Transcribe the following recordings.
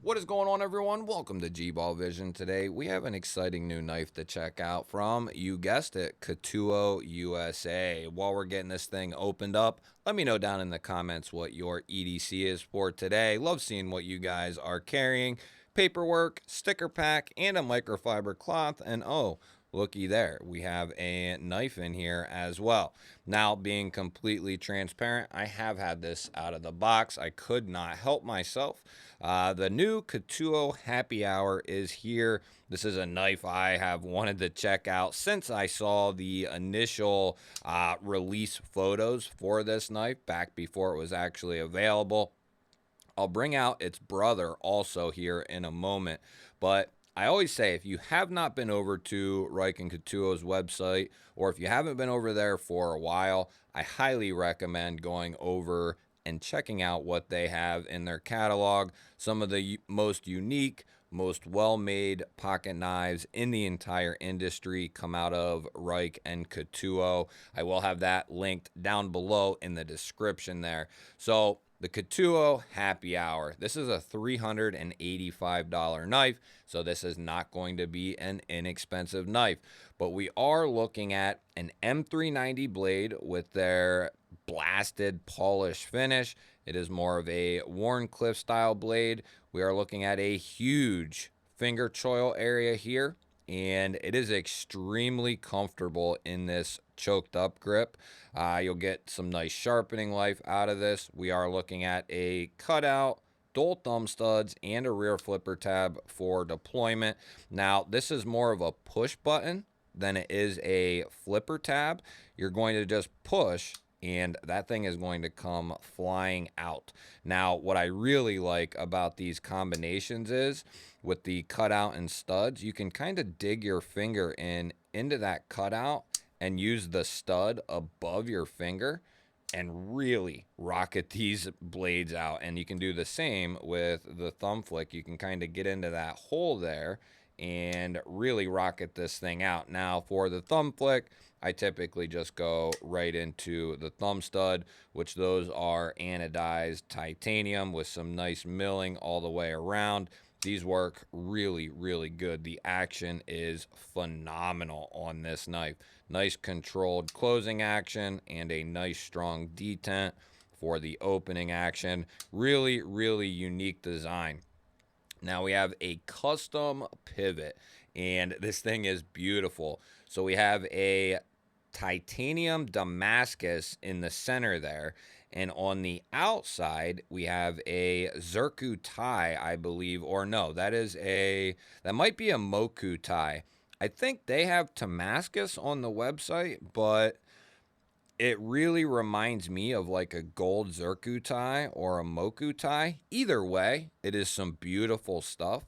What is going on, everyone? Welcome to G-Ball Vision. Today we have an exciting new knife to check out from, you guessed it, Ketuo USA. While we're getting this thing opened up, let me know down in the comments what your EDC is for today. Love seeing what you guys are carrying. Paperwork, sticker pack, and a microfiber cloth. And oh, looky there, we have a knife in here as well. Now, being completely transparent, I have had this out of the box. I could not help myself. The new Ketuo Happy Hour is here. This is a knife I have wanted to check out since I saw the initial release photos for this knife back before it was actually available. I'll bring out its brother also here in a moment, but I always say if you have not been over to Reich and Ketuo's website, or if you haven't been over there for a while, I highly recommend going over and checking out what they have in their catalog. Some of the most unique, most well-made pocket knives in the entire industry come out of Reich and Ketuo. I will have that linked down below in the description there. So the Ketuo Happy Hour. This is a $385 knife, so this is not going to be an inexpensive knife. But we are looking at an M390 blade with their blasted polish finish. It is more of a Wharncliffe style blade. We are looking at a huge finger choil area here, and it is extremely comfortable in this choked up grip. You'll get some nice sharpening life out of this. We are looking at a cutout, dual thumb studs, and a rear flipper tab for deployment. Now, this is more of a push button than it is a flipper tab. You're going to just push and that thing is going to come flying out. Now, what I really like about these combinations is with the cutout and studs, you can kind of dig your finger into that cutout and use the stud above your finger and really rocket these blades out. And you can do the same with the thumb flick. You can kind of get into that hole there and really rocket this thing out. Now, for the thumb flick, I typically just go right into the thumb stud, which those are anodized titanium with some nice milling all the way around. These work really, really good. The action is phenomenal on this knife. Nice controlled closing action and a nice strong detent for the opening action. Really, really unique design. Now we have a custom pivot, and this thing is beautiful. So we have a titanium Damascus in the center there, and on the outside we have a Zirku tie, I believe, or no, that might be a Moku tie. I think they have Damascus on the website, but it really reminds me of like a gold Zirku tie or a Moku tie. Either way, it is some beautiful stuff.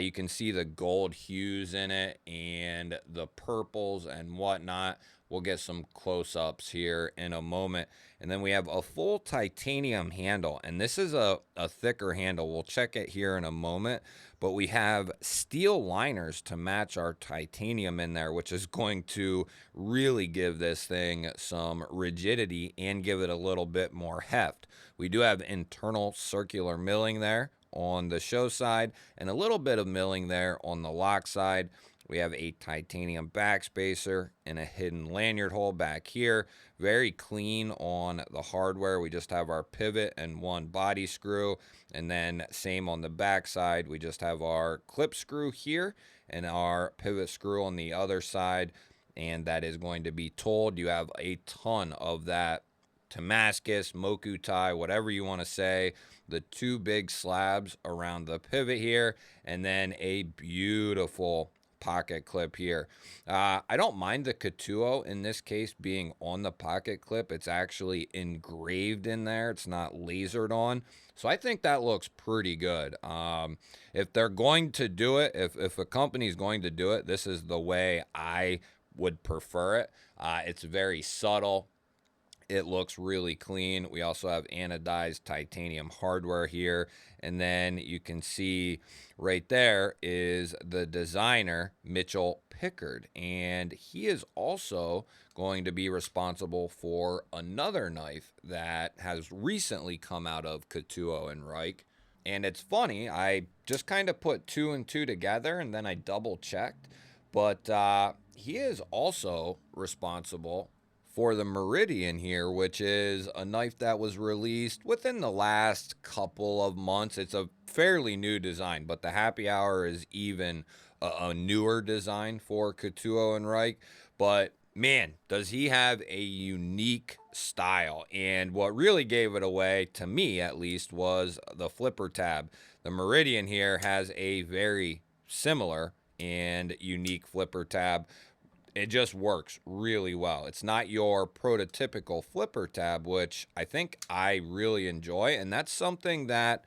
You can see the gold hues in it and the purples and whatnot. We'll get some close-ups here in a moment. And then we have a full titanium handle, and this is a thicker handle. We'll check it here in a moment, but we have steel liners to match our titanium in there, which is going to really give this thing some rigidity and give it a little bit more heft. We do have internal circular milling there on the show side and a little bit of milling there on the lock side. We have a titanium backspacer and a hidden lanyard hole back here. Very clean on the hardware. We just have our pivot and one body screw. And then same on the back side. We just have our clip screw here and our pivot screw on the other side. And that is going to be tooled. You have a ton of that Damascus, Moku tie, whatever you want to say. The two big slabs around the pivot here. And then a beautiful pocket clip here. I don't mind the Ketuo in this case being on the pocket clip. It's actually engraved in there. It's not lasered on. So I think that looks pretty good. If they're going to do it, if a company's going to do it, this is the way I would prefer it. It's very subtle. It looks really clean. We also have anodized titanium hardware here. And then you can see right there is the designer, Mitchell Pickard. And he is also going to be responsible for another knife that has recently come out of Ketuo and Reich. And it's funny, I just kind of put two and two together and then I double checked. But he is also responsible for the Meridian here, which is a knife that was released within the last couple of months. It's a fairly new design, but the Happy Hour is even a newer design for Ketuo and Reich. But man, does he have a unique style. And what really gave it away, to me at least, was the flipper tab. The Meridian here has a very similar and unique flipper tab. It just works really well. It's not your prototypical flipper tab, which I think I really enjoy. And that's something that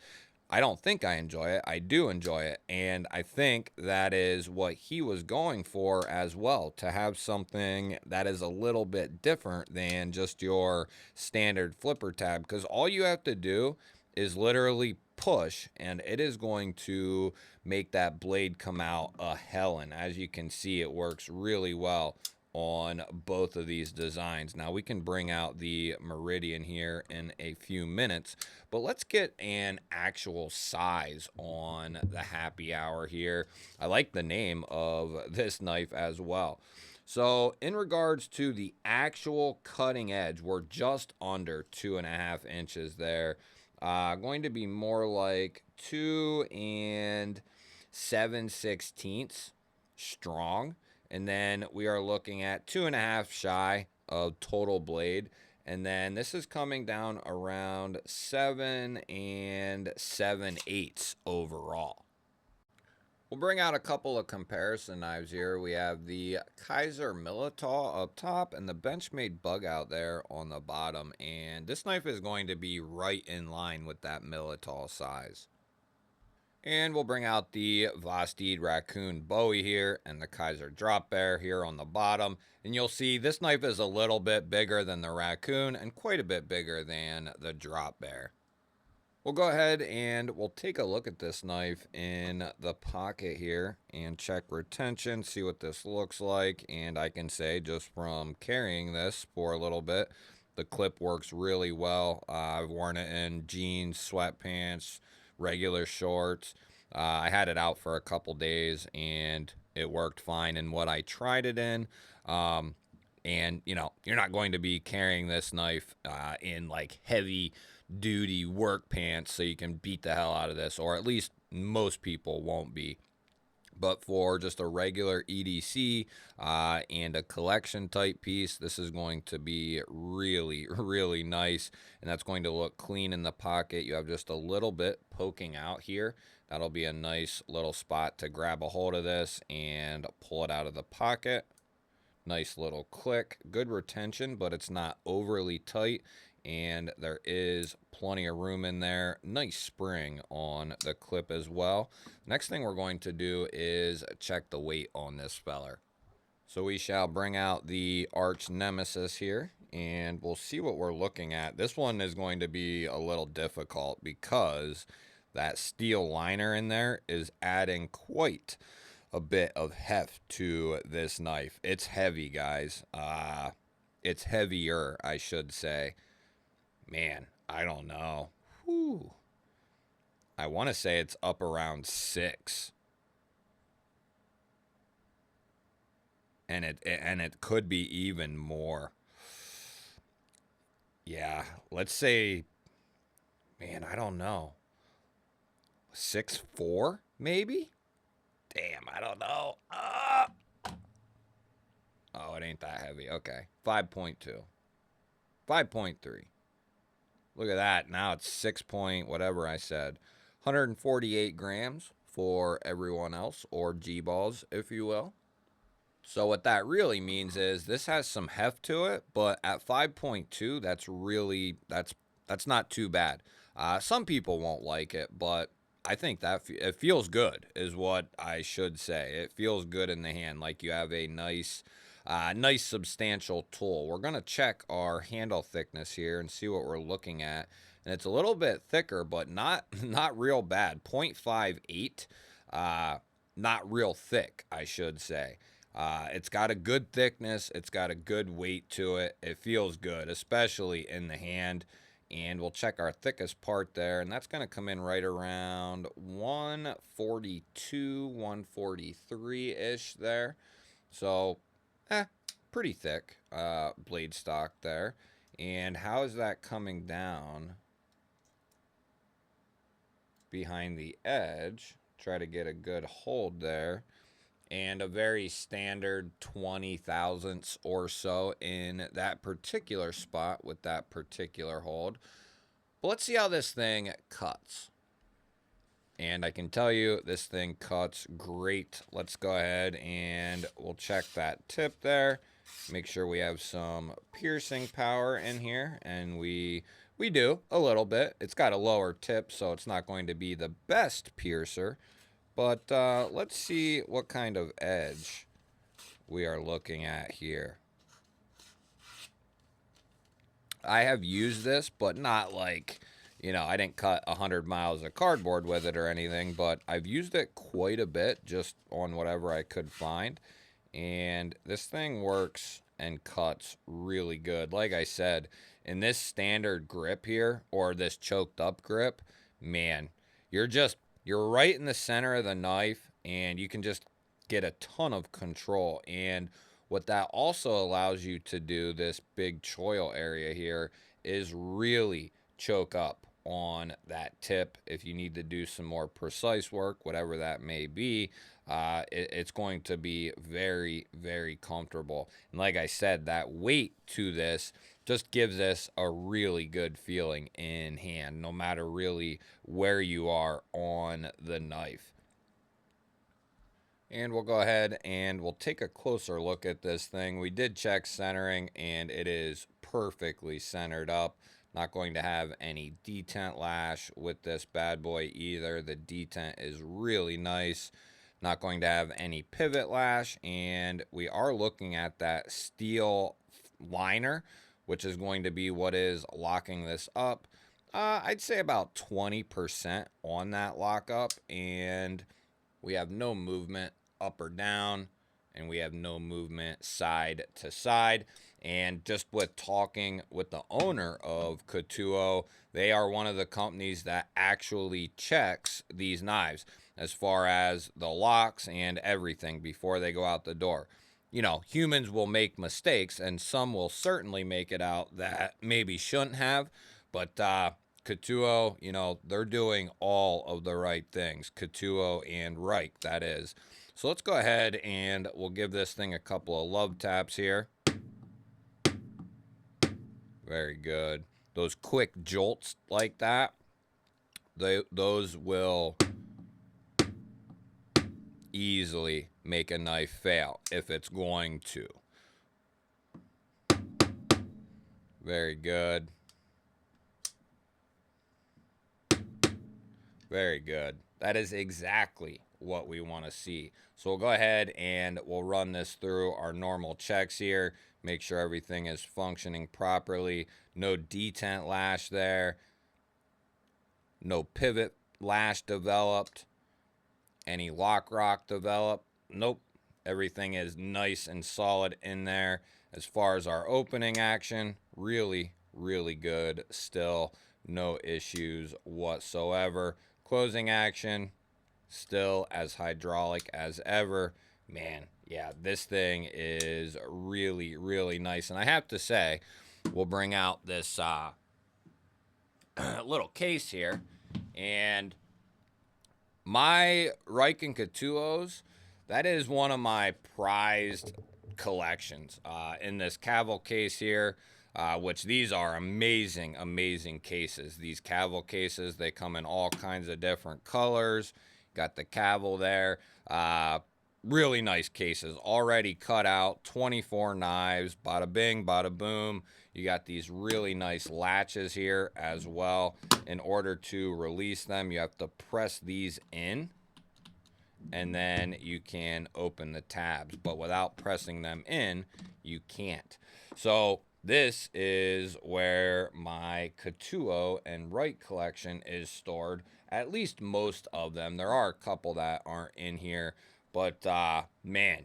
I don't think I enjoy it. I do enjoy it. And I think that is what he was going for as well, to have something that is a little bit different than just your standard flipper tab. Because all you have to do is literally push, and it is going to make that blade come out a hellin'. As you can see, it works really well on both of these designs. Now we can bring out the Meridian here in a few minutes, but let's get an actual size on the Happy Hour here. I like the name of this knife as well. So in regards to the actual cutting edge, we're just under 2.5 inches there. Going to be more like 2 7/16 strong. And then we are looking at 2.5 shy of total blade. And then this is coming down around 7 7/8 overall. We'll bring out a couple of comparison knives here. We have the Kaiser Militao up top and the Benchmade Bug Out there on the bottom. And this knife is going to be right in line with that Militao size. And we'll bring out the Vosteed Raccoon Bowie here and the Kaiser Drop Bear here on the bottom. And you'll see this knife is a little bit bigger than the Raccoon and quite a bit bigger than the Drop Bear. We'll go ahead and we'll take a look at this knife in the pocket here and check retention, see what this looks like. And I can say, just from carrying this for a little bit, the clip works really well. I've worn it in jeans, sweatpants, regular shorts. I had it out for a couple days and it worked fine in what I tried it in. And you know, you're not going to be carrying this knife in like heavy duty work pants so you can beat the hell out of this, or at least most people won't be. But for just a regular EDC and a collection type piece, this is going to be really, really nice. And that's going to look clean in the pocket. You have just a little bit poking out here. That'll be a nice little spot to grab a hold of this and pull it out of the pocket. Nice little click. Good retention, but it's not overly tight. And there is plenty of room in there. Nice spring on the clip as well. Next thing we're going to do is check the weight on this feller. So we shall bring out the arch nemesis here and we'll see what we're looking at. This one is going to be a little difficult because that steel liner in there is adding quite a bit of heft to this knife. It's heavy, guys. It's heavier, I should say. Man, I don't know. Whew. I want to say it's up around 6. And it could be even more. Yeah, let's say, man, I don't know. 6'4", maybe? Damn, I don't know. Oh, it ain't that heavy. Okay. 5.2. 5.3. Look at that. Now it's 6 point whatever I said. 148 grams for everyone else, or G-balls, if you will. So what that really means is this has some heft to it, but at 5.2, that's not too bad. Some people won't like it, but I think that it feels good is what I should say. It feels good in the hand, like you have a nice substantial tool. We're going to check our handle thickness here and see what we're looking at. And it's a little bit thicker, but not real bad. 0.58, not real thick, I should say. It's got a good thickness. It's got a good weight to it. It feels good, especially in the hand. And we'll check our thickest part there, and that's going to come in right around 142, 143-ish there. So, pretty thick blade stock there. And how is that coming down behind the edge? Try to get a good hold there. And a very standard 20 thousandths or so in that particular spot with that particular hold. But let's see how this thing cuts. And I can tell you this thing cuts great. Let's go ahead and we'll check that tip there. Make sure we have some piercing power in here. And we do a little bit. It's got a lower tip, so it's not going to be the best piercer. But let's see what kind of edge we are looking at here. I have used this, but not like, you know, I didn't cut 100 miles of cardboard with it or anything, but I've used it quite a bit just on whatever I could find. And this thing works and cuts really good. Like I said, in this standard grip here, or this choked up grip, man, you're right in the center of the knife, and you can just get a ton of control. And what that also allows you to do, this big choil area here, is really choke up on that tip. If you need to do some more precise work, whatever that may be, it's going to be very, very comfortable. And like I said, that weight to this just gives us a really good feeling in hand, no matter really where you are on the knife. And we'll go ahead and we'll take a closer look at this thing. We did check centering, and it is perfectly centered up. Not going to have any detent lash with this bad boy either. The detent is really nice. Not going to have any pivot lash, and we are looking at that steel liner, which is going to be what is locking this up. I'd say about 20% on that lockup, and we have no movement up or down, and we have no movement side to side. And just with talking with the owner of Ketuo, they are one of the companies that actually checks these knives as far as the locks and everything before they go out the door. You know, humans will make mistakes, and some will certainly make it out that maybe shouldn't have, but Ketuo, you know, they're doing all of the right things. Ketuo and Reich, that is. So let's go ahead and we'll give this thing a couple of love taps here. Very good. Those quick jolts like that, those will easily make a knife fail if it's going to. Very good. Very good. That is exactly what we want to see. So we'll go ahead and we'll run this through our normal checks here. Make sure everything is functioning properly. No detent lash there. No pivot lash developed. Any lock rock developed. Nope. Everything is nice and solid in there. As far as our opening action, really, really good still. No issues whatsoever. Closing action, still as hydraulic as ever. Man, yeah, this thing is really, really nice. And I have to say, we'll bring out this little case here. And my Riken Ketuos, that is one of my prized collections. In this Caval case here, which these are amazing, amazing cases. These Caval cases, they come in all kinds of different colors. Got the Caval there. Really nice cases. Already cut out, 24 knives. Bada bing, bada boom. You got these really nice latches here as well. In order to release them, you have to press these in, and then you can open the tabs. But without pressing them in, you can't. So this is where my Ketuo and Wright collection is stored. At least most of them. There are a couple that aren't in here. But, man,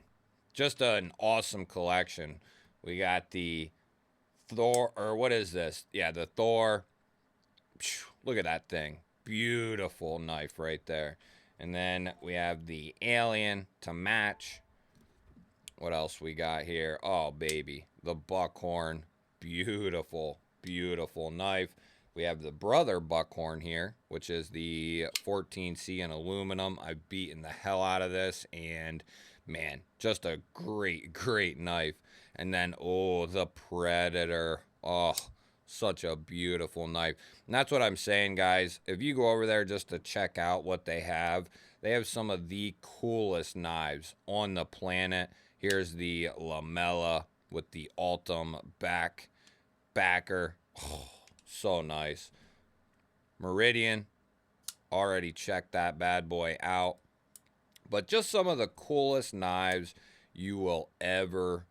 just an awesome collection. We got the Thor, or what is this? Yeah, the Thor. Look at that thing. Beautiful knife right there. And then we have the Alien to match. What else we got here? Oh, baby. The Buckhorn. Beautiful, beautiful knife. We have the Brother Buckhorn here, which is the 14C in aluminum. I've beaten the hell out of this, and man, just a great, great knife. And then, oh, the Predator. Oh, such a beautiful knife. And that's what I'm saying, guys. If you go over there just to check out what they have some of the coolest knives on the planet. Here's the Lamella with the Altum backer. Oh, so nice. Meridian, already checked that bad boy out. But just some of the coolest knives you will ever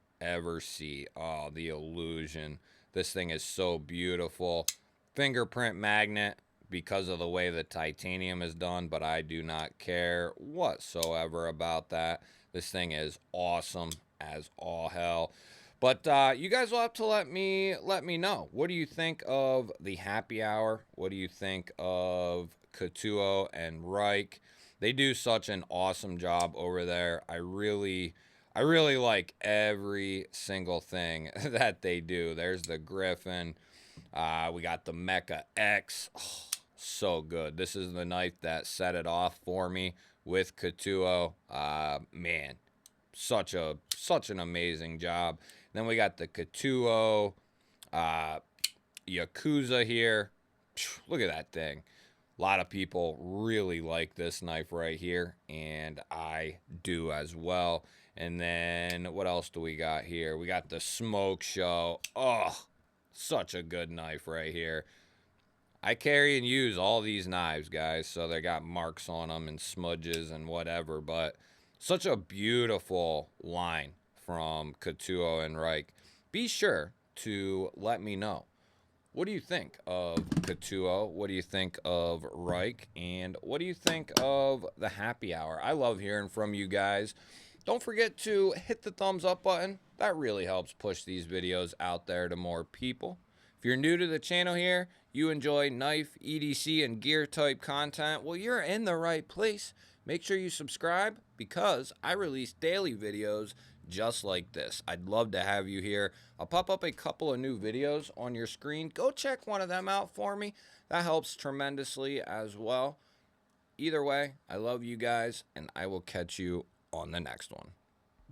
see. Oh, the Illusion. This thing is so beautiful. Fingerprint magnet because of the way the titanium is done, but I do not care whatsoever about that. This thing is awesome as all hell. But you guys will have to let me know. What do you think of the happy hour? What do you think of Ketuo and Reich? They do such an awesome job over there. I really like every single thing that they do. There's the Griffin. We got the Mecha X. Oh, so good. This is the knife that set it off for me with Ketuo. Man, such an amazing job. Then we got the Ketuo Yakuza here. Look at that thing. A lot of people really like this knife right here, and I do as well. And then what else do we got here? We got the Smoke Show. Oh, such a good knife right here. I carry and use all these knives, guys, so they got marks on them and smudges and whatever, but such a beautiful line from Ketuo and Reich. Be sure to let me know. What do you think of Ketuo? What do you think of Reich? And what do you think of the happy hour? I love hearing from you guys. Don't forget to hit the thumbs up button. That really helps push these videos out there to more people. If you're new to the channel here, you enjoy knife, EDC, and gear type content, well, you're in the right place. Make sure you subscribe because I release daily videos just like this. I'd love to have you here. I'll pop up a couple of new videos on your screen. Go check one of them out for me. That helps tremendously as well. Either way, I love you guys, and I will catch you on the next one.